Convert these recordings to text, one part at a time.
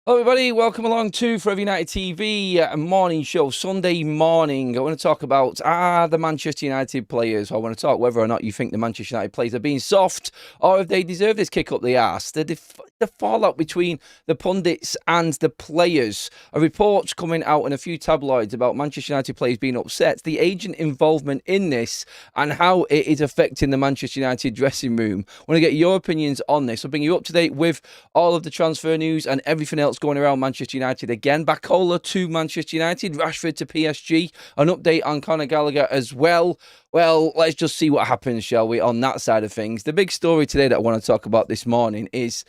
Hello everybody, welcome along to Forever United TV morning show, Sunday morning. I want to talk about the Manchester United players. I want to talk whether or not you think the Manchester United players are being soft or if they deserve this kick up the arse. The fallout between the pundits and the players. A report coming out in a few tabloids about Manchester United players being upset, the agent involvement in this and how it is affecting the Manchester United dressing room. I want to get your opinions on this. I'll bring you up to date with all of the transfer news and everything else going around Manchester United again. Bacola to Manchester United, Rashford to PSG, an update on Conor Gallagher as well. Well, let's just see what happens, shall we, on that side of things. The big story today that I want to talk about this morning is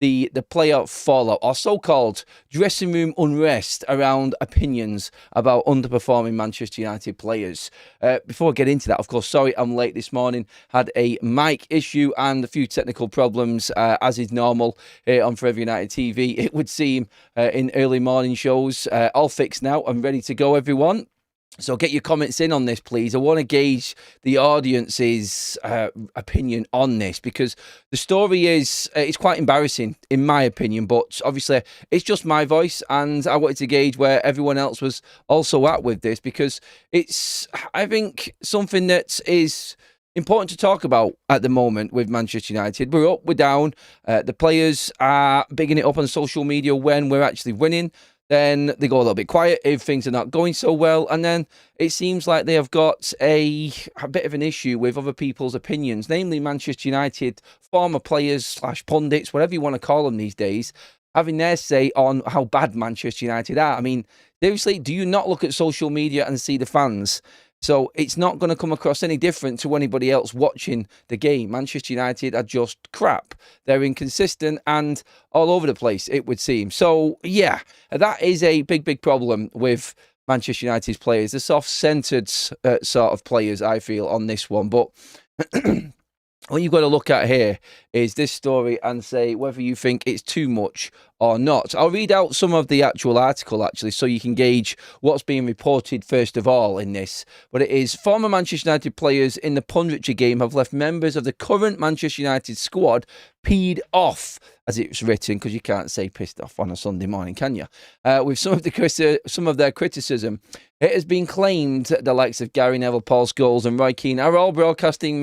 the player fallout, or so-called dressing room unrest around opinions about underperforming Manchester United players. Before I get into that, of course, sorry I'm late this morning. Had a mic issue and a few technical problems, as is normal here on Forever United TV. It would seem in early morning shows. All fixed now. I'm ready to go, everyone. So get your comments in on this, please. I want to gauge the audience's opinion on this because the story is it's quite embarrassing, in my opinion. But obviously, it's just my voice, and I wanted to gauge where everyone else was also at with this because it's, I think, something that is important to talk about at the moment with Manchester United. We're up, we're down. The players are bigging it up on social media when we're actually winning. Then they go a little bit quiet if things are not going so well. And then it seems like they have got a bit of an issue with other people's opinions, namely Manchester United, former players / pundits, whatever you want to call them these days, having their say on how bad Manchester United are. I mean, seriously, do you not look at social media and see the fans? So it's not going to come across any different to anybody else watching the game. Manchester United are just crap. They're inconsistent and all over the place, it would seem. So, yeah, that is a big problem with Manchester United's players. The soft-centred sort of players, I feel, on this one. But what you've got to look at here is this story and say whether you think it's too much or not. I'll read out some of the actual article, actually, so you can gauge what's being reported first of all in this. But it is, former Manchester United players in the punditry game have left members of the current Manchester United squad peed off, as it's written, because you can't say pissed off on a Sunday morning, can you? With some of their criticism. It has been claimed the likes of Gary Neville, Paul Scholes and Roy Keane are all broadcasting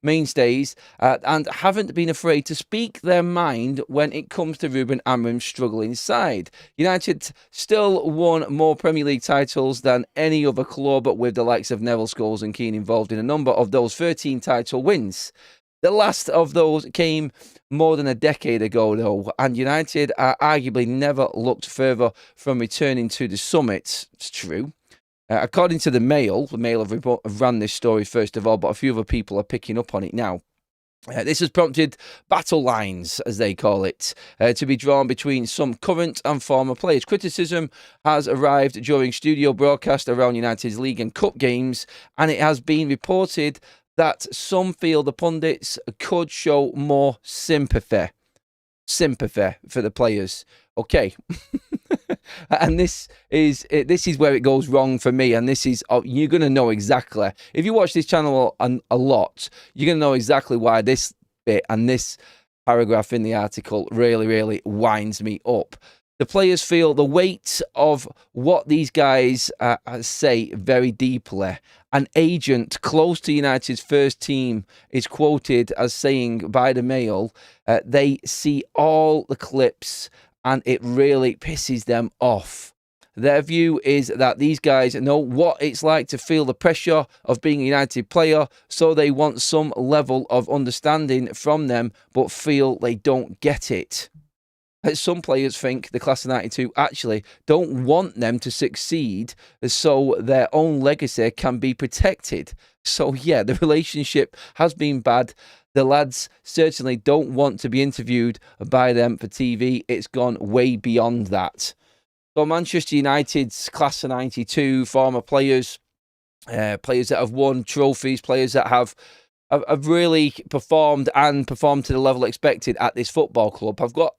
mainstays and haven't been afraid to speak their mind when it comes to Ruben Amorim's struggling side. United still won more Premier League titles than any other club, with the likes of Neville, Scholes and Keane involved in a number of those 13 title wins. The last of those came more than a decade ago, though, and United are arguably never looked further from returning to the summit. It's true. According to the Mail have ran this story first of all, but a few other people are picking up on it now. This has prompted battle lines, as they call it, to be drawn between some current and former players. Criticism has arrived during studio broadcast around United's League and Cup games, and it has been reported that some feel the pundits could show more sympathy for the players. Okay. And this is where it goes wrong for me, and this is, you're going to know exactly, if you watch this channel a lot, you're going to know exactly why this bit and this paragraph in the article really winds me up. The players feel the weight of what these guys say very deeply. An agent close to United's first team is quoted as saying by the Mail, they see all the clips and it really pisses them off. Their view is that these guys know what it's like to feel the pressure of being a United player, so they want some level of understanding from them, but feel they don't get it. Some players think the class of 92 actually don't want them to succeed so their own legacy can be protected. So yeah, the relationship has been bad. The lads certainly don't want to be interviewed by them for TV. It's gone way beyond that. So Manchester United's class of 92, former players, players that have won trophies, players that have really performed to the level expected at this football club, have got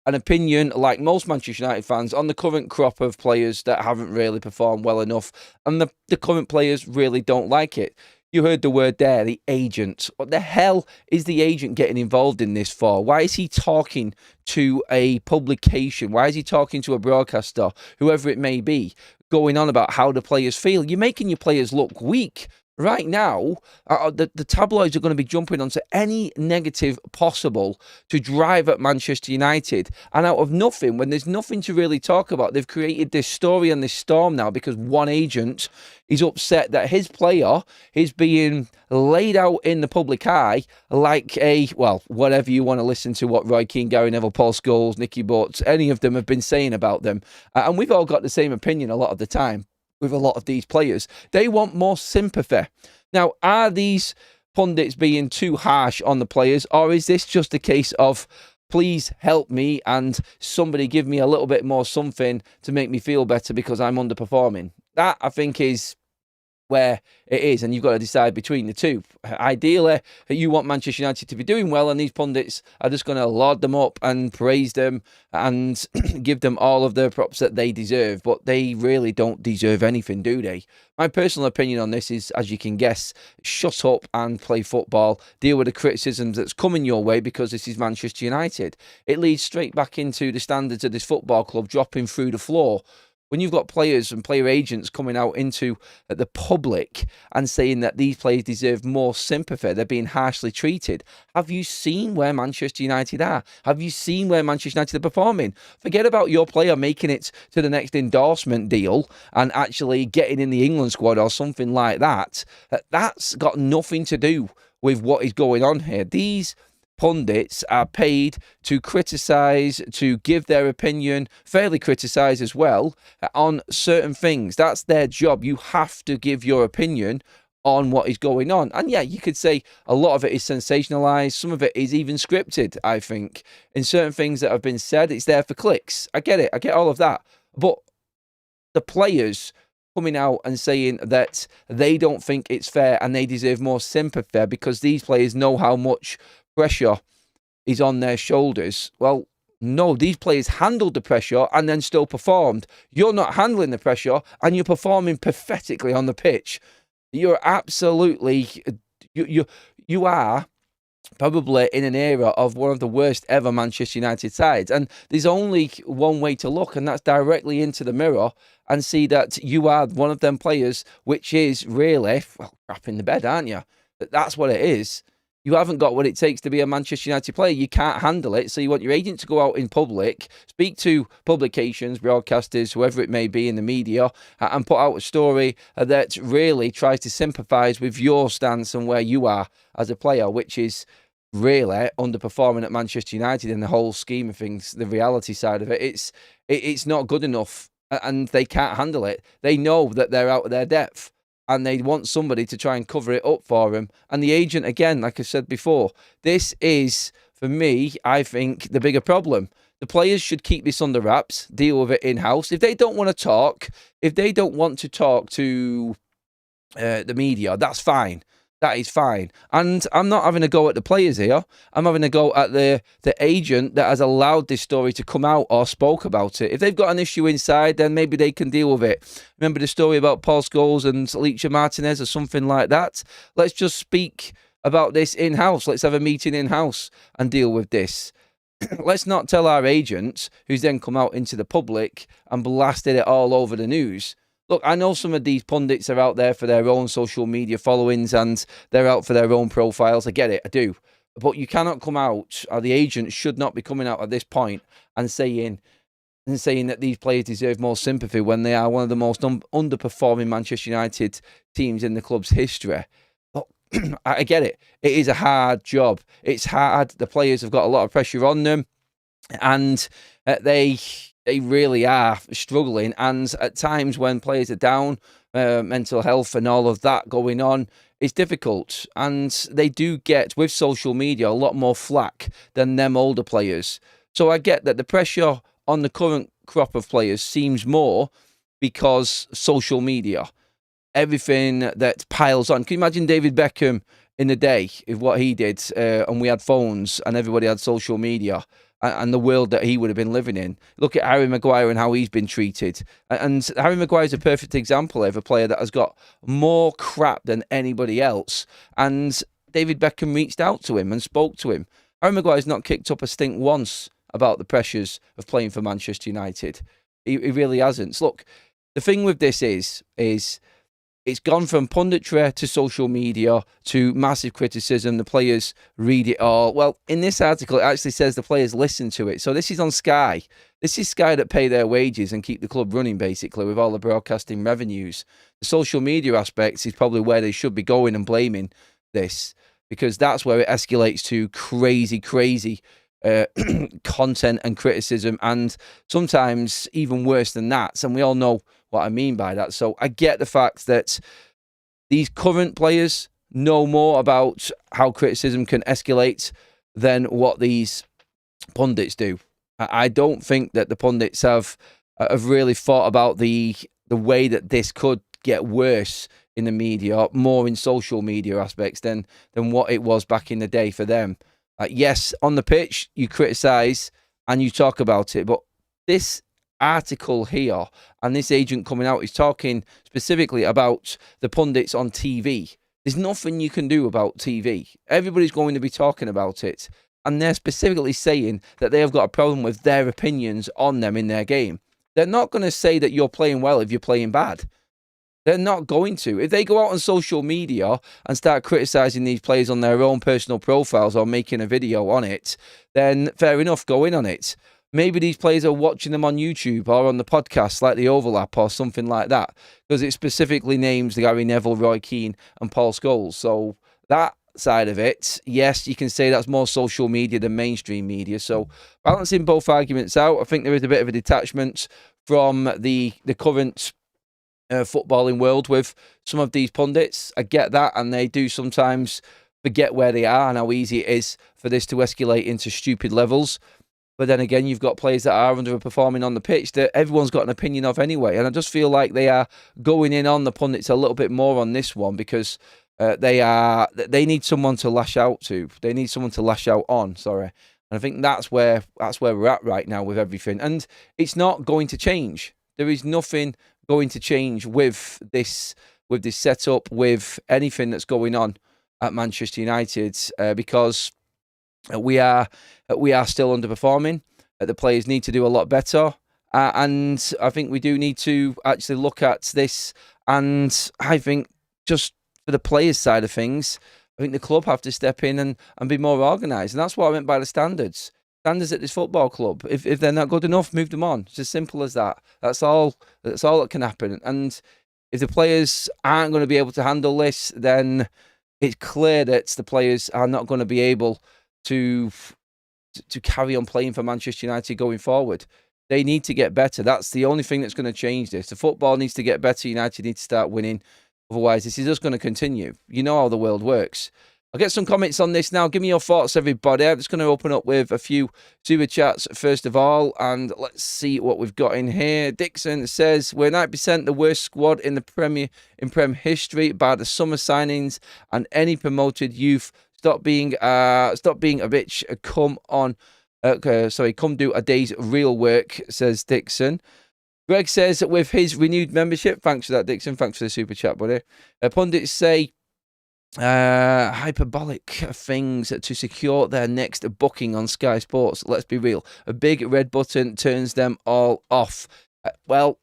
an opinion, like most Manchester United fans, on the current crop of players that haven't really performed well enough, and the current players really don't like it. You heard the word there, the agent. What the hell is the agent getting involved in this for? Why is he talking to a publication? Why is he talking to a broadcaster, whoever it may be, going on about how the players feel? You're making your players look weak. Right now, the tabloids are going to be jumping onto any negative possible to drive at Manchester United. And out of nothing, when there's nothing to really talk about, they've created this story and this storm now because one agent is upset that his player is being laid out in the public eye like a, well, whatever you want to listen to, what Roy Keane, Gary Neville, Paul Scholes, Nicky Butt, any of them have been saying about them. And we've all got the same opinion a lot of the time with a lot of these players. They want more sympathy. Now, are these pundits being too harsh on the players, or is this just a case of please help me and somebody give me a little bit more something to make me feel better because I'm underperforming? That, I think, is where it is, and you've got to decide between the two. Ideally, you want Manchester United to be doing well, and these pundits are just going to laud them up and praise them and give them all of the props that they deserve, but they really don't deserve anything, do they? My personal opinion on this is, as you can guess, shut up and play football. Deal with the criticisms that's coming your way because this is Manchester United. It leads straight back into the standards of this football club dropping through the floor. When you've got players and player agents coming out into the public and saying that these players deserve more sympathy, they're being harshly treated. Have you seen where Manchester United are? Have you seen where Manchester United are performing? Forget about your player making it to the next endorsement deal and actually getting in the England squad or something like that. That's got nothing to do with what is going on here. These pundits are paid to criticise, to give their opinion, fairly criticise as well, on certain things. That's their job. You have to give your opinion on what is going on. And yeah, you could say a lot of it is sensationalised. Some of it is even scripted, I think. In certain things that have been said, it's there for clicks. I get it. I get all of that. But the players coming out and saying that they don't think it's fair and they deserve more sympathy because these players know how much pressure is on their shoulders. Well, no, these players handled the pressure and then still performed. You're not handling the pressure and you're performing pathetically on the pitch. You're absolutely, you are probably in an era of one of the worst ever Manchester United sides. And there's only one way to look, and that's directly into the mirror and see that you are one of them players, which is really, well, crap in the bed, aren't you? That's what it is. You haven't got what it takes to be a Manchester United player. You can't handle it. So you want your agent to go out in public, speak to publications, broadcasters, whoever it may be in the media, and put out a story that really tries to sympathise with your stance and where you are as a player, which is really underperforming at Manchester United in the whole scheme of things, the reality side of it. It's not good enough, and they can't handle it. They know that they're out of their depth, and they want somebody to try and cover it up for them. And the agent, again, like I said before, this is, for me, I think, the bigger problem. The players should keep this under wraps, deal with it in-house. If they don't want to talk, if they don't want to talk to the media, that's fine. That is fine. And I'm not having a go at the players here. I'm having a go at the agent that has allowed this story to come out or spoke about it. If they've got an issue inside, then maybe they can deal with it. Remember the story about Paul Scholes and Alicia Martinez or something like that? Let's just speak about this in-house. Let's have a meeting in-house and deal with this. Let's not tell our agents, who's then come out into the public and blasted it all over the news. Look, I know some of these pundits are out there for their own social media followings and they're out for their own profiles. I get it, I do. But you cannot come out, or the agent should not be coming out at this point and saying that these players deserve more sympathy when they are one of the most underperforming Manchester United teams in the club's history. But I get it. It is a hard job. It's hard. The players have got a lot of pressure on them, and they really are struggling. And at times when players are down, mental health and all of that going on, it's difficult. And they do get, with social media, a lot more flack than them older players. So I get that the pressure on the current crop of players seems more because social media, everything that piles on. Can you imagine David Beckham in the day, of what he did, and we had phones and everybody had social media, and the world that he would have been living in. Look at Harry Maguire and how he's been treated. And Harry Maguire is a perfect example of a player that has got more crap than anybody else. And David Beckham reached out to him and spoke to him. Harry Maguire's not kicked up a stink once about the pressures of playing for Manchester United. He really hasn't. So look, the thing with this is it's gone from punditry to social media to massive criticism. The players read it all. Well, in this article, it actually says the players listen to it. So this is on Sky. This is Sky that pay their wages and keep the club running, basically, with all the broadcasting revenues. The social media aspects is probably where they should be going and blaming this, because that's where it escalates to crazy content and criticism, and sometimes even worse than that. And we all know what I mean by that. So I get the fact that these current players know more about how criticism can escalate than what these pundits do. I don't think that the pundits have really thought about the way that this could get worse in the media, more in social media aspects than what it was back in the day for them. Yes, on the pitch, you criticise and you talk about it, but this article here and this agent coming out is talking specifically about the pundits on TV. There's nothing you can do about TV. Everybody's going to be talking about it, and they're specifically saying that they have got a problem with their opinions on them in their game. They're not going to say that you're playing well if you're playing bad. They're not going to. If they go out on social media and start criticising these players on their own personal profiles or making a video on it, then fair enough, go in on it. Maybe these players are watching them on YouTube or on the podcast like The Overlap or something like that, because it specifically names Gary Neville, Roy Keane and Paul Scholes. So that side of it, yes, you can say that's more social media than mainstream media. So balancing both arguments out, I think there is a bit of a detachment from the current footballing world with some of these pundits. I get that, and they do sometimes forget where they are and how easy it is for this to escalate into stupid levels. But then again, you've got players that are underperforming on the pitch that everyone's got an opinion of anyway. And I just feel like they are going in on the pundits a little bit more on this one, because they need someone to lash out to. They need someone to lash out on, sorry. And I think that's where we're at right now with everything. And it's not going to change. There is nothing going to change with this setup, with anything that's going on at Manchester United, because we are still underperforming. The players need to do a lot better, and I think we do need to actually look at this. And I think just for the players' side of things, I think the club have to step in and be more organised, and that's what I meant by the standards. Standards at this football club. If they're not good enough, move them on. It's as simple as that. That's all that can happen. And if the players aren't going to be able to handle this, then it's clear that the players are not going to be able to carry on playing for Manchester United going forward. They need to get better. That's the only thing that's going to change this. The football needs to get better. United need to start winning. Otherwise, this is just going to continue. You know how the world works. I'll get some comments on this now. Give me your thoughts, everybody. I'm just going to open up with a few super chats first of all, and let's see what we've got in here. Dixon says, we're 90% the worst squad in the Prem history by the summer signings and any promoted youth. Stop being a bitch. Come on. Come do a day's real work, says Dixon. Greg says, with his renewed membership, thanks for that, Dixon. Thanks for the super chat, buddy. Pundits say, hyperbolic things to secure their next booking on Sky Sports. Let's be real. A big red button turns them all off. Well,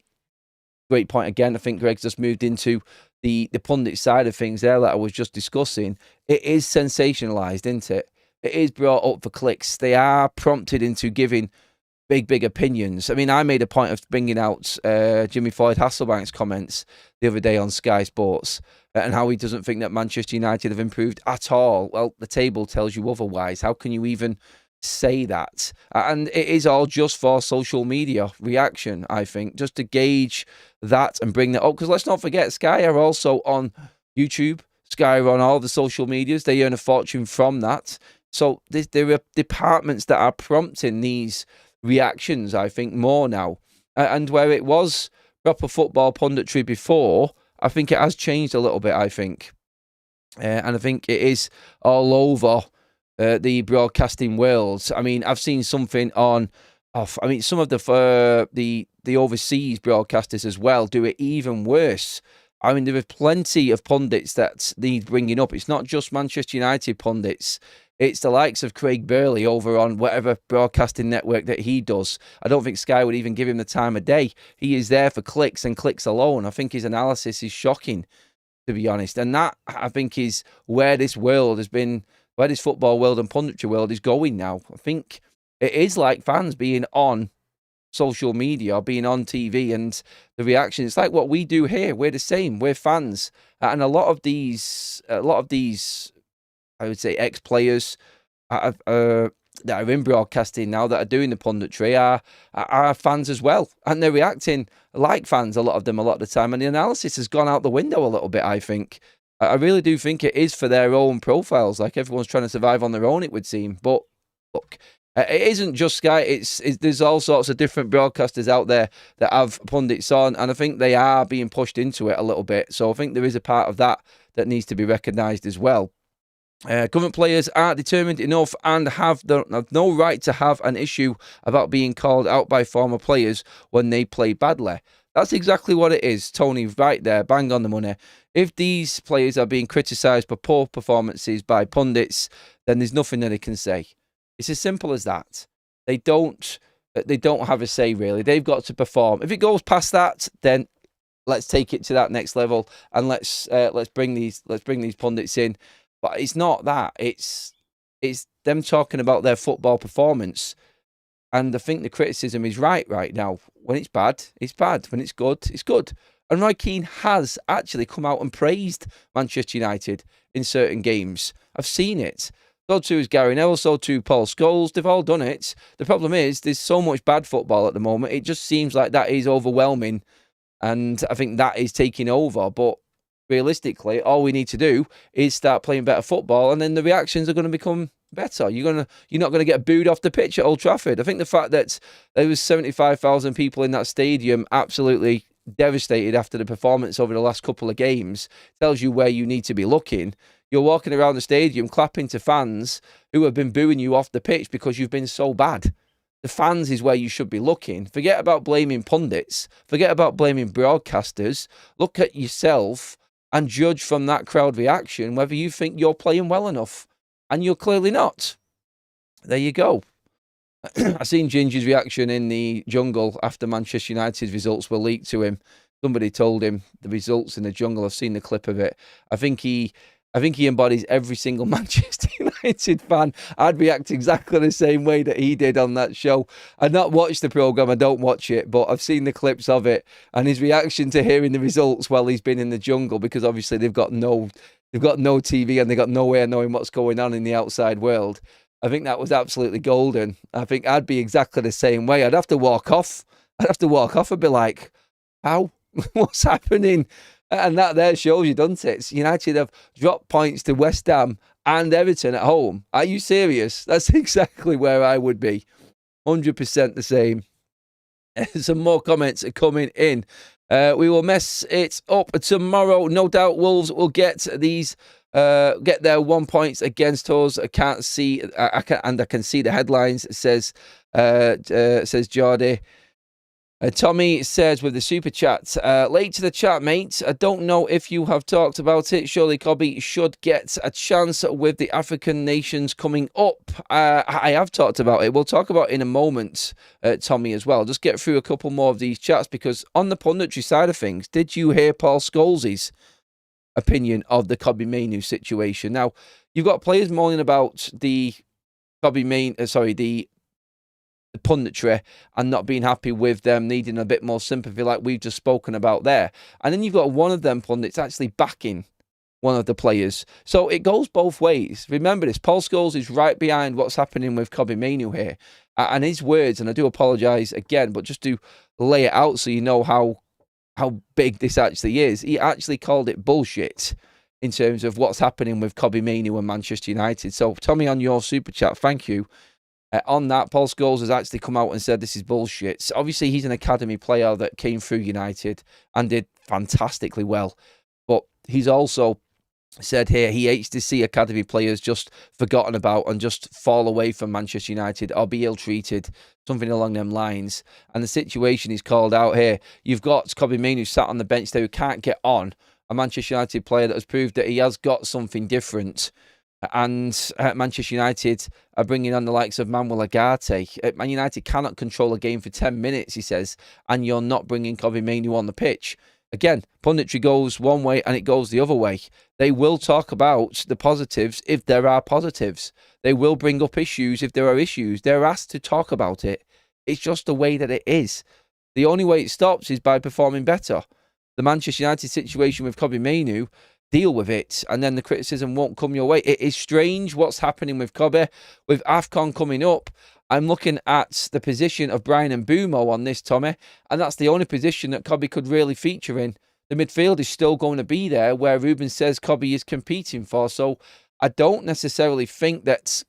great point again. I think Greg's just moved into the pundit side of things there that I was just discussing. It is sensationalised, isn't it? It is brought up for clicks. They are prompted into giving big opinions. I mean, I made a point of bringing out Jimmy Floyd Hasselbank's comments the other day on Sky Sports and how he doesn't think that Manchester United have improved at all. Well, the table tells you otherwise. How can you even say that? And it is all just for social media reaction, I think, just to gauge that and bring that up. Because let's not forget, Sky are also on YouTube. Sky are on all the social medias. They earn a fortune from that. So there are departments that are prompting these reactions, I think, more now. And where it was proper football punditry before, I think it has changed a little bit, I think. And I think it is all over the broadcasting world. I mean, I've seen something on. I mean, some of the overseas broadcasters as well do it even worse. I mean, there are plenty of pundits that need bringing up. It's not just Manchester United pundits. It's the likes of Craig Burley over on whatever broadcasting network that he does. I don't think Sky would even give him the time of day. He is there for clicks and clicks alone. I think his analysis is shocking, to be honest. And that, I think, is where this world has been, where this football world and punditry world is going now. I think it is like fans being on social media, being on TV, and the reaction. It's like what we do here. We're the same. We're fans, and a lot of these, I would say, ex-players that are in broadcasting now that are doing the punditry are fans as well, and they're reacting like fans. A lot of the time, and the analysis has gone out the window a little bit. I think. I really do think it is for their own profiles. Like everyone's trying to survive on their own, it would seem. But look. It isn't just Sky. It's there's all sorts of different broadcasters out there that have pundits on, and I think they are being pushed into it a little bit. So I think there is a part of that needs to be recognised as well. Current players are determined enough and have no right to have an issue about being called out by former players when they play badly. That's exactly what it is, Tony, right there, bang on the money. If these players are being criticised for poor performances by pundits, then there's nothing that they can say. It's as simple as that. They don't have a say, really. They've got to perform. If it goes past that, then let's take it to that next level and let's bring these pundits in. But it's not that. It's them talking about their football performance. And I think the criticism is right now. When it's bad, it's bad. When it's good, it's good. And Roy Keane has actually come out and praised Manchester United in certain games. I've seen it. So too is Gary Neville, so too Paul Scholes. They've all done it. The problem is there's so much bad football at the moment. It just seems like that is overwhelming. And I think that is taking over. But realistically, all we need to do is start playing better football, and then the reactions are going to become better. You're not going to get booed off the pitch at Old Trafford. I think the fact that there was 75,000 people in that stadium absolutely devastated after the performance over the last couple of games tells you where you need to be looking. You're walking around the stadium clapping to fans who have been booing you off the pitch because you've been so bad. The fans is where you should be looking. Forget about blaming pundits. Forget about blaming broadcasters. Look at yourself and judge from that crowd reaction whether you think you're playing well enough. And you're clearly not. There you go. I seen Ginger's reaction in the jungle after Manchester United's results were leaked to him. Somebody told him the results in the jungle. I've seen the clip of it. I think he embodies every single Manchester United fan. I'd react exactly the same way that he did on that show. I've not watched the programme, I don't watch it, but I've seen the clips of it, and his reaction to hearing the results while he's been in the jungle, because obviously they've got no TV and they've got no way of knowing what's going on in the outside world. I think that was absolutely golden. I think I'd be exactly the same way. I'd have to walk off. I'd be like, how? What's happening? And that there shows you, doesn't it? United have dropped points to West Ham and Everton at home. Are you serious? That's exactly where I would be. 100% the same. Some more comments are coming in. We will mess it up tomorrow. No doubt Wolves will get their 1 point against us. I can't see, I can see the headlines. It says Jordi. Tommy says with the super chat, late to the chat, mate. I don't know if you have talked about it. Surely Cobby should get a chance with the African nations coming up. I have talked about it. We'll talk about it in a moment, Tommy, as well. Just get through a couple more of these chats, because on the punditry side of things, did you hear Paul Scholes' opinion of the Mainoo situation? Now, you've got players moaning about the punditry and not being happy with them, needing a bit more sympathy like we've just spoken about there. And then you've got one of them pundits actually backing one of the players. So it goes both ways. Remember this, Paul Scholes is right behind what's happening with Mainoo here. And his words, and I do apologise again, but just to lay it out so you know how big this actually is. He actually called it bullshit in terms of what's happening with Mainoo and Manchester United. So Tommy, on your super chat, thank you. On that, Paul Scholes has actually come out and said this is bullshit. So obviously, he's an academy player that came through United and did fantastically well. But he's also said here he hates to see academy players just forgotten about and just fall away from Manchester United or be ill-treated, something along them lines. And the situation is called out here. You've got Mainoo sat on the bench there who can't get on, a Manchester United player that has proved that he has got something different. And Manchester United are bringing on the likes of Manuel Ugarte. Man United cannot control a game for 10 minutes, he says, and you're not bringing Mainoo on the pitch. Again, punditry goes one way and it goes the other way. They will talk about the positives if there are positives. They will bring up issues if there are issues. They're asked to talk about it. It's just the way that it is. The only way it stops is by performing better. The Manchester United situation with Mainoo, deal with it, and then the criticism won't come your way. It is strange what's happening with Kobe. With AFCON coming up, I'm looking at the position of Brian and Mbumo on this, Tommy, and that's the only position that Kobe could really feature in. The midfield is still going to be there where Ruben says Kobe is competing for, so I don't necessarily think that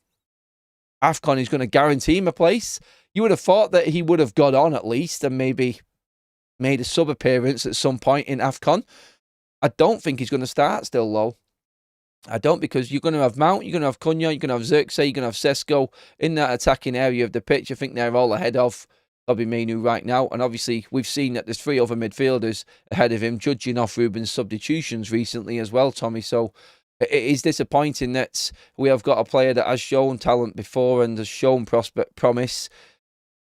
AFCON is going to guarantee him a place. You would have thought that he would have got on at least and maybe made a sub-appearance at some point in AFCON. I don't think he's going to start still, though. I don't, because you're going to have Mount, you're going to have Cunha, you're going to have Xerxes, you're going to have Sesko in that attacking area of the pitch. I think they're all ahead of Mainoo right now. And obviously, we've seen that there's 3 other midfielders ahead of him, judging off Ruben's substitutions recently as well, Tommy. So it is disappointing that we have got a player that has shown talent before and has shown promise,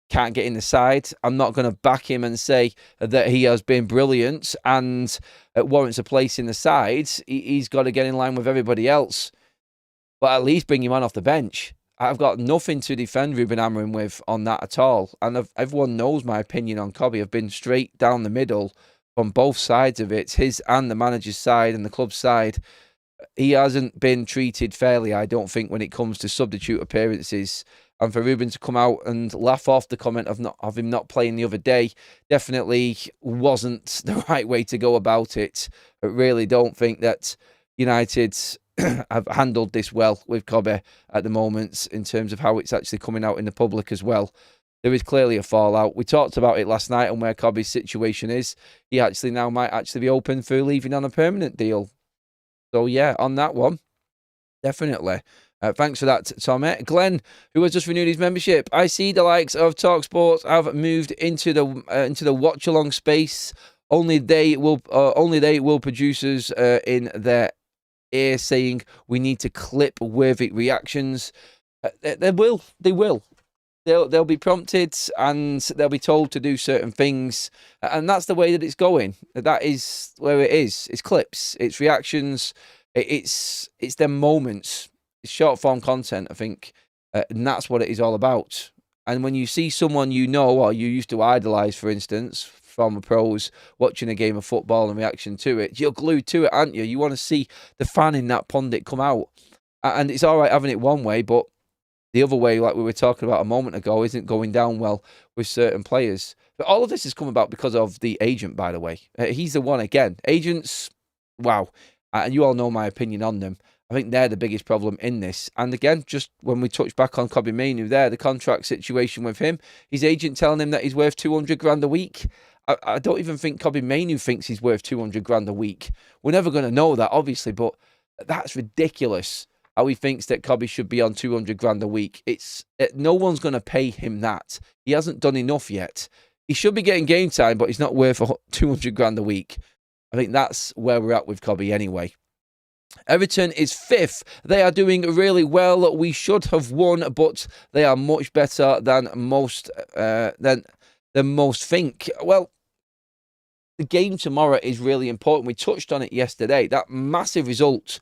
can't get in the side. I'm not going to back him and say that he has been brilliant and warrants a place in the side. He's got to get in line with everybody else, but at least bring him on off the bench. I've got nothing to defend Ruben Amorim with on that at all. And everyone knows my opinion on Kobe. I've been straight down the middle from both sides of it, his and the manager's side and the club's side. He hasn't been treated fairly, I don't think, when it comes to substitute appearances. And for Ruben to come out and laugh off the comment of him not playing the other day definitely wasn't the right way to go about it. I really don't think that United have handled this well with Kobe at the moment in terms of how it's actually coming out in the public as well. There is clearly a fallout. We talked about it last night on where Kobe's situation is. He actually now might actually be open for leaving on a permanent deal. So yeah, on that one, definitely. Thanks for that, Tommy. Glenn, who has just renewed his membership. I see the likes of TalkSport have moved into the watch along space. Only they will producers in their ear saying we need to clip worthy reactions. They will. They'll be prompted and they'll be told to do certain things, and that's the way that it's going. That is where it is. It's clips. It's reactions. It's them moments. It's short form content, I think, and that's what it is all about. And when you see someone you know or you used to idolise, for instance, former pros, watching a game of football and reaction to it, you're glued to it, aren't you? You want to see the fan in that pundit come out. And it's all right having it one way, but the other way, like we were talking about a moment ago, isn't going down well with certain players. But all of this has come about because of the agent, by the way. He's the one, again. Agents, wow. And you all know my opinion on them. I think they're the biggest problem in this. And again, just when we touch back on Mainoo there, the contract situation with him, his agent telling him that he's worth 200 grand a week. I don't even think Mainoo thinks he's worth 200 grand a week. We're never going to know that, obviously, but that's ridiculous how he thinks that Kobe should be on 200 grand a week. No one's going to pay him that. He hasn't done enough yet. He should be getting game time, but he's not worth 200 grand a week. I think that's where we're at with Kobe anyway. Everton is 5th. They are doing really well. We should have won, but they are much better than most think. Well, the game tomorrow is really important. We touched on it yesterday. That massive result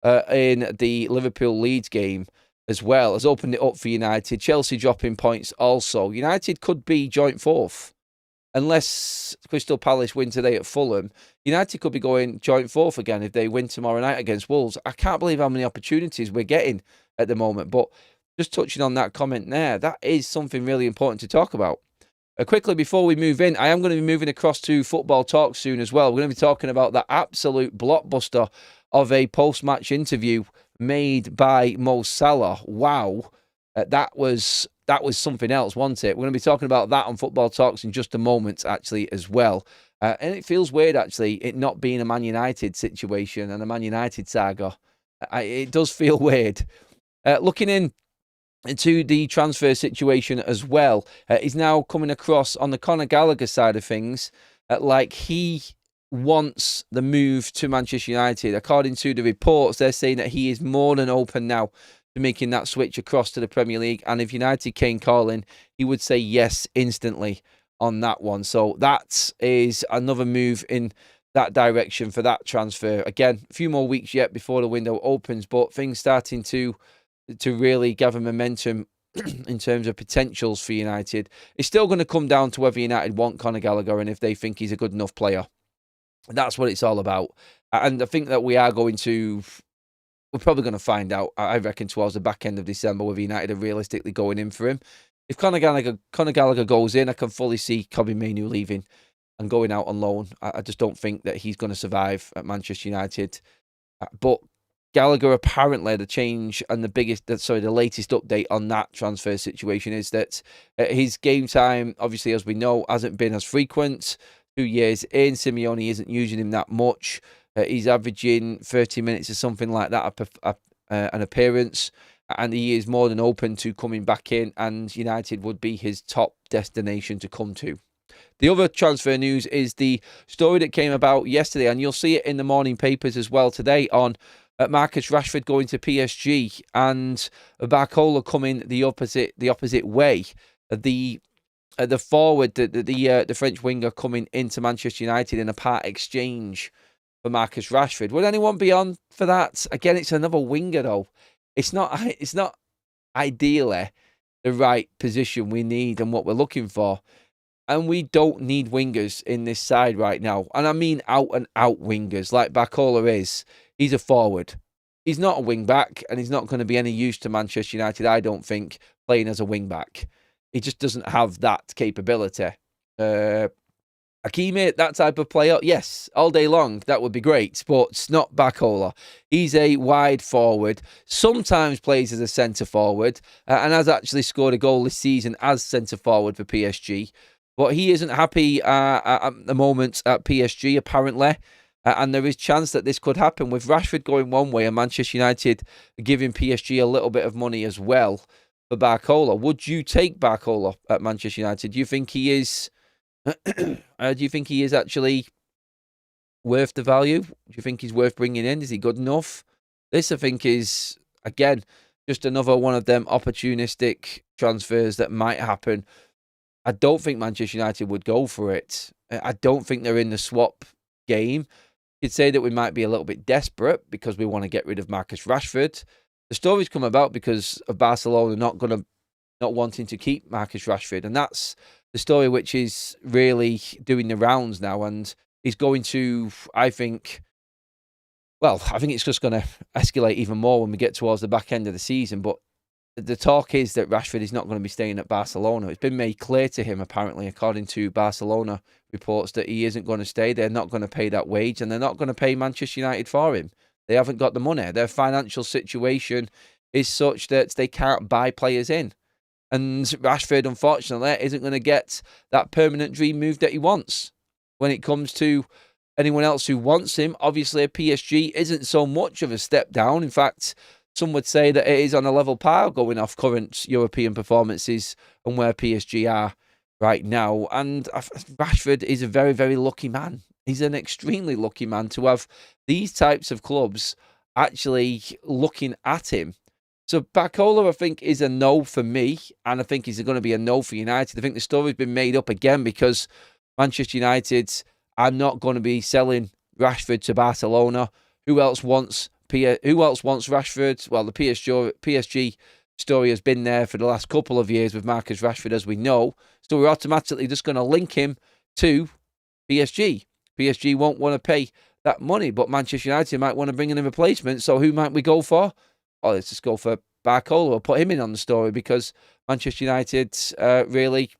in the Liverpool-Leeds game as well has opened it up for United. Chelsea dropping points also. United could be joint 4th. Unless Crystal Palace win today at Fulham, United could be going joint 4th again if they win tomorrow night against Wolves. I can't believe how many opportunities we're getting at the moment. But just touching on that comment there, that is something really important to talk about. Quickly, before we move in, I am going to be moving across to Football Talk soon as well. We're going to be talking about that absolute blockbuster of a post-match interview made by Mo Salah. Wow, that was something else, wasn't it? We're going to be talking about that on Football Talks in just a moment, actually, as well. And it feels weird, actually, it not being a Man United situation and a Man United saga. It does feel weird. Looking into the transfer situation as well, he's now coming across on the Conor Gallagher side of things, like he wants the move to Manchester United. According to the reports, they're saying that he is more than open now to making that switch across to the Premier League. And if United came calling, he would say yes instantly on that one. So that is another move in that direction for that transfer. Again, a few more weeks yet before the window opens, but things starting to really gather momentum in terms of potentials for United. It's still going to come down to whether United want Conor Gallagher and if they think he's a good enough player. That's what it's all about. And I think that we're probably going to find out, I reckon, towards the back end of December, whether United are realistically going in for him. If Conor Gallagher goes in, I can fully see Mainoo leaving and going out on loan. I just don't think that he's going to survive at Manchester United. But Gallagher, apparently, the change and the latest update on that transfer situation is that his game time, obviously, as we know, hasn't been as frequent. 2 years in, Simeone isn't using him that much. He's averaging 30 minutes or something like that an appearance, and he is more than open to coming back in, and United would be his top destination to come to. The other transfer news is the story that came about yesterday, and you'll see it in the morning papers as well today, on Marcus Rashford going to PSG and Barcola coming the opposite way. The forward, the French winger coming into Manchester United in a part exchange for Marcus Rashford. Would anyone be on for that? Again, it's another winger though. It's not ideally the right position we need and what we're looking for. And we don't need wingers in this side right now. And I mean out and out wingers like Barcola is. He's a forward. He's not a wing back, and he's not going to be any use to Manchester United, I don't think, playing as a wing back. He just doesn't have that capability. Hakimi, that type of player, yes, all day long, that would be great, but it's not Barcola. He's a wide forward, sometimes plays as a centre forward, and has actually scored a goal this season as centre forward for PSG. But he isn't happy at the moment at PSG, apparently. And there is chance that this could happen with Rashford going one way and Manchester United giving PSG a little bit of money as well for Barcola. Would you take Barcola at Manchester United? Do you think he is? Do you think he is actually worth the value? Do you think he's worth bringing in? Is he good enough? This, I think, is again just another one of them opportunistic transfers that might happen. I don't think Manchester United would go for it. I don't think they're in the swap game. You could say that we might be a little bit desperate because we want to get rid of Marcus Rashford. The stories come about because of Barcelona not wanting to keep Marcus Rashford, and that's the story which is really doing the rounds now, and is going to, I think it's just going to escalate even more when we get towards the back end of the season. But the talk is that Rashford is not going to be staying at Barcelona. It's been made clear to him, apparently, according to Barcelona reports, that he isn't going to stay. They're not going to pay that wage, and they're not going to pay Manchester United for him. They haven't got the money. Their financial situation is such that they can't buy players in. And Rashford, unfortunately, isn't going to get that permanent dream move that he wants. When it comes to anyone else who wants him, obviously PSG isn't so much of a step down. In fact, some would say that it is on a level par going off current European performances and where PSG are right now. And Rashford is a very, very lucky man. He's an extremely lucky man to have these types of clubs actually looking at him. So Barcola, I think, is a no for me, and I think he's going to be a no for United. I think the story's been made up again because Manchester United are not going to be selling Rashford to Barcelona. Who else wants Rashford? Well, the PSG story has been there for the last couple of years with Marcus Rashford, as we know. So we're automatically just going to link him to PSG. PSG won't want to pay that money, but Manchester United might want to bring in a replacement. So who might we go for? Oh, let's just go for Barcola. We'll put him in on the story because Manchester United really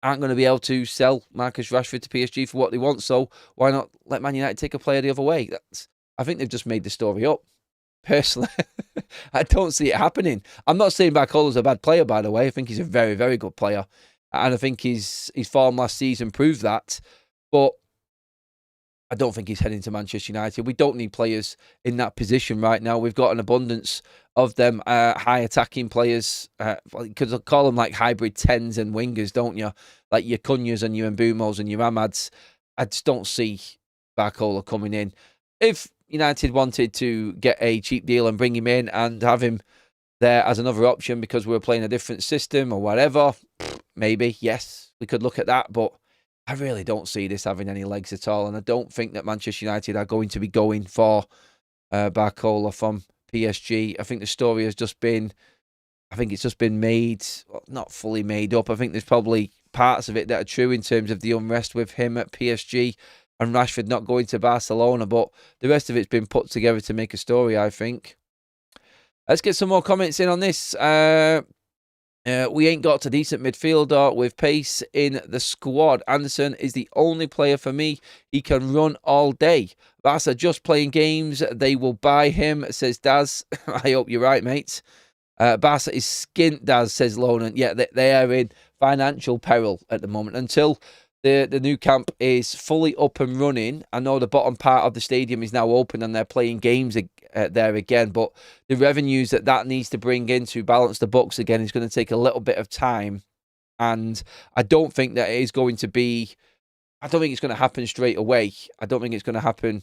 aren't going to be able to sell Marcus Rashford to PSG for what they want. So why not let Man United take a player the other way? I think they've just made the story up. Personally, I don't see it happening. I'm not saying Barcola's a bad player, by the way. I think he's a very, very good player. And I think his form last season proved that. But I don't think he's heading to Manchester United. We don't need players in that position right now. We've got an abundance of them high attacking players. Because call them like hybrid 10s and wingers, don't you? Like your Cunhas and your Mbumos and your Amads. I just don't see Barcola coming in. If United wanted to get a cheap deal and bring him in and have him there as another option because we were playing a different system or whatever, maybe, yes, we could look at that. But I really don't see this having any legs at all. And I don't think that Manchester United are going to be going for Barcola from PSG. I think the story has just been, I think it's just been made, not fully made up. I think there's probably parts of it that are true in terms of the unrest with him at PSG and Rashford not going to Barcelona. But the rest of it's been put together to make a story, I think. Let's get some more comments in on this. We ain't got a decent midfielder with pace in the squad. Anderson is the only player for me. He can run all day. Barca just playing games. They will buy him, says Daz. I hope you're right, mate. Barca is skint, Daz, says Lonan. Yeah, they are in financial peril at the moment. Until the new camp is fully up and running. I know the bottom part of the stadium is now open and they're playing games there again, but the revenues that needs to bring in to balance the books again is going to take a little bit of time. And I don't think that it is going to be, I don't think it's going to happen straight away. I don't think it's going to happen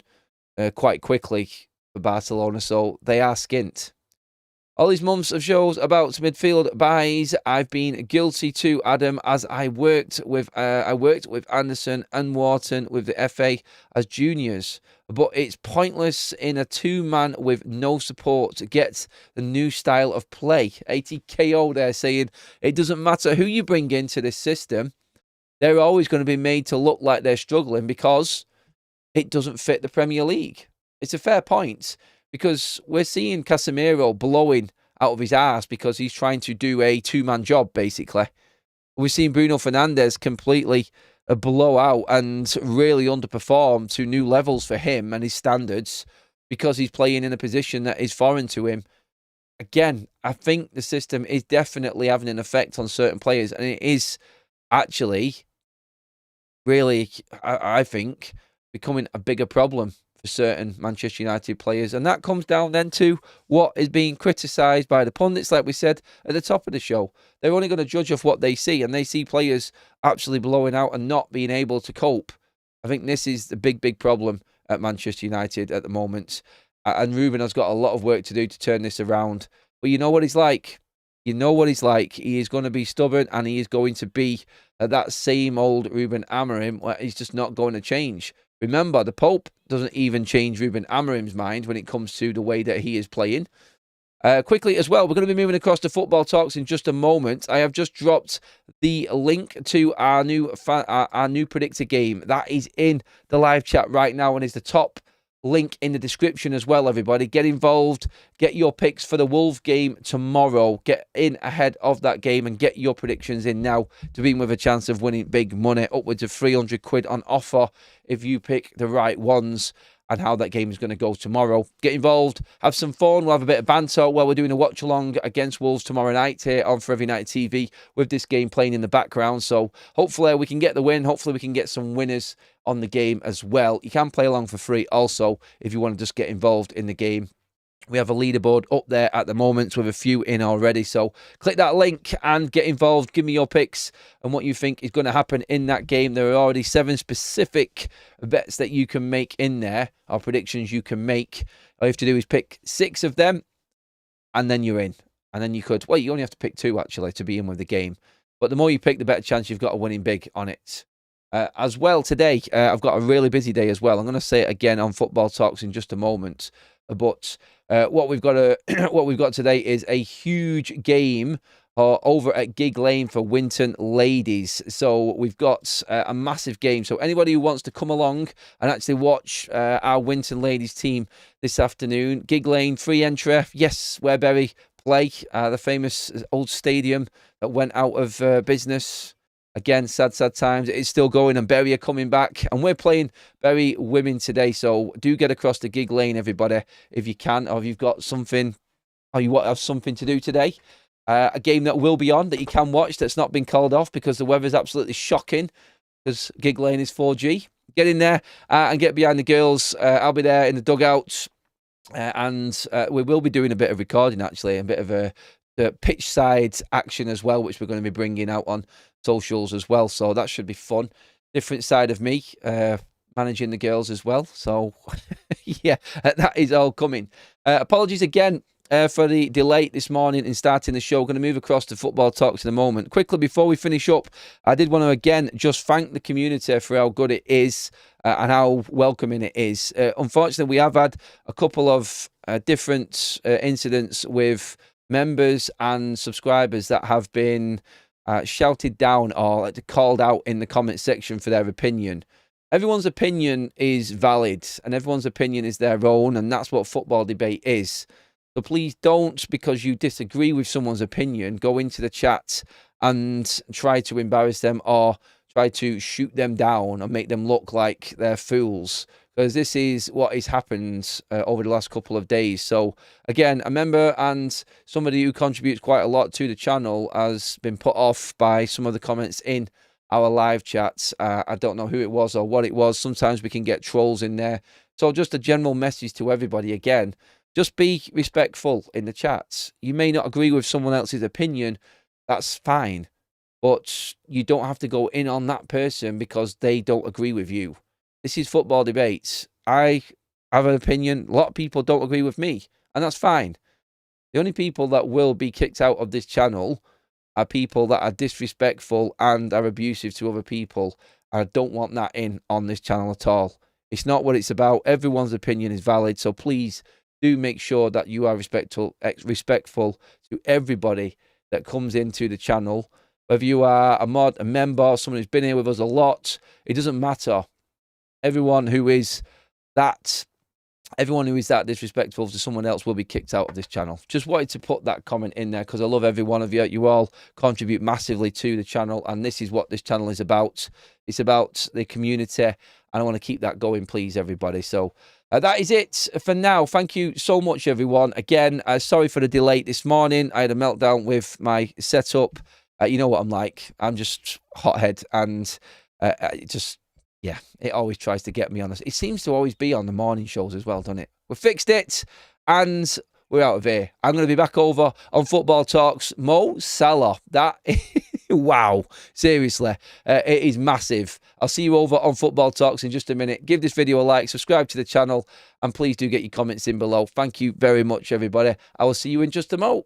quite quickly for Barcelona, so they are skint. All these months of shows about midfield buys, I've been guilty too, Adam, as I worked with Anderson and Wharton with the FA as juniors. But it's pointless in a two-man with no support to get the new style of play. ATKO there saying, it doesn't matter who you bring into this system, they're always going to be made to look like they're struggling because it doesn't fit the Premier League. It's a fair point. Because we're seeing Casemiro blowing out of his arse because he's trying to do a two-man job, basically. We're seeing Bruno Fernandes completely blow out and really underperform to new levels for him and his standards because he's playing in a position that is foreign to him. Again, I think the system is definitely having an effect on certain players, and it is actually really, I think, becoming a bigger problem for certain Manchester United players. And that comes down then to what is being criticised by the pundits, like we said at the top of the show. They're only going to judge off what they see, and they see players actually blowing out and not being able to cope. I think this is the big problem at Manchester United at the moment. And Ruben has got a lot of work to do to turn this around. But you know what he's like. You know what he's like. He is going to be stubborn, and he is going to be that same old Ruben Amorim where he's just not going to change. Remember, the Pope doesn't even change Ruben Amorim's mind when it comes to the way that he is playing. Quickly as well, we're going to be moving across to Football Talks in just a moment. I have just dropped the link to our new predictor game. That is in the live chat right now and is the top link in the description as well, everybody. Get involved. Get your picks for the Wolves game tomorrow. Get in ahead of that game and get your predictions in now to be in with a chance of winning big money. Upwards of 300 quid on offer if you pick the right ones and how that game is going to go tomorrow. Get involved. Have some fun. We'll have a bit of banter while we're doing a watch-along against Wolves tomorrow night here on FUTV TV with this game playing in the background. So hopefully we can get the win. Hopefully we can get some winners on the game as well. You can play along for free also if you want to just get involved in the game. We have a leaderboard up there at the moment with a few in already. So click that link and get involved. Give me your picks and what you think is going to happen in that game. There are already 7 specific bets that you can make in there, or predictions you can make. All you have to do is pick 6 of them and then you're in. And then you could, well, you only have to pick 2 actually to be in with the game. But the more you pick, the better chance you've got of winning big on it. As well today, I've got a really busy day as well. I'm going to say it again on Football Talks in just a moment. But what we've got today is a huge game over at Gig Lane for Winton ladies. So we've got a massive game. So anybody who wants to come along and actually watch our Winton ladies team this afternoon, Gig Lane, free entry. Yes, where Bury play, the famous old stadium that went out of business. Again, sad times. It's still going, and Bury are coming back. And we're playing Bury women today. So do get across to Gig Lane, everybody, if you can, or if you've got something, or you want to have something to do today. A game that will be on that you can watch that's not been called off because the weather's absolutely shocking because Gig Lane is 4G. get in there and get behind the girls. I'll be there in the dugout, and we will be doing a bit of recording, actually, a bit of a pitch side action as well, which we're going to be bringing out on socials as well. So that should be fun. Different side of me, managing the girls as well. So yeah, that is all coming. Apologies again for the delay this morning in starting the show. Going to move across to football talks in a moment. Quickly, before we finish up, I did want to again just thank the community for how good it is and how welcoming it is. Unfortunately, we have had a couple of different incidents with members and subscribers that have been shouted down or called out in the comment section for their opinion. Everyone's opinion is valid and everyone's opinion is their own, and that's what football debate is. So please don't, because you disagree with someone's opinion, go into the chat and try to embarrass them or try to shoot them down or make them look like they're fools, because this is what has happened over the last couple of days. So again, a member and somebody who contributes quite a lot to the channel has been put off by some of the comments in our live chats. I don't know who it was or what it was. Sometimes we can get trolls in there. So just a general message to everybody again. Just be respectful in the chats. You may not agree with someone else's opinion. That's fine. But you don't have to go in on that person because they don't agree with you. This is football debates. I have an opinion. A lot of people don't agree with me. And that's fine. The only people that will be kicked out of this channel are people that are disrespectful and are abusive to other people. I don't want that in on this channel at all. It's not what it's about. Everyone's opinion is valid. So please do make sure that you are respectful to everybody that comes into the channel. Whether you are a mod, a member, someone who's been here with us a lot, it doesn't matter. Everyone who is that disrespectful to someone else will be kicked out of this channel. Just wanted to put that comment in there because I love every one of you. You all contribute massively to the channel, and this is what this channel is about. It's about the community, and I want to keep that going, please, everybody. So that is it for now. Thank you so much, everyone. Again, sorry for the delay this morning. I had a meltdown with my setup. You know what I'm like. I'm just hothead, and yeah, it always tries to get me on this. It seems to always be on the morning shows as well, doesn't it? We fixed it, and we're out of here. I'm going to be back over on Football Talks. Mo Salah. That, wow. Seriously, it is massive. I'll see you over on Football Talks in just a minute. Give this video a like, subscribe to the channel, and please do get your comments in below. Thank you very much, everybody. I will see you in just a mo.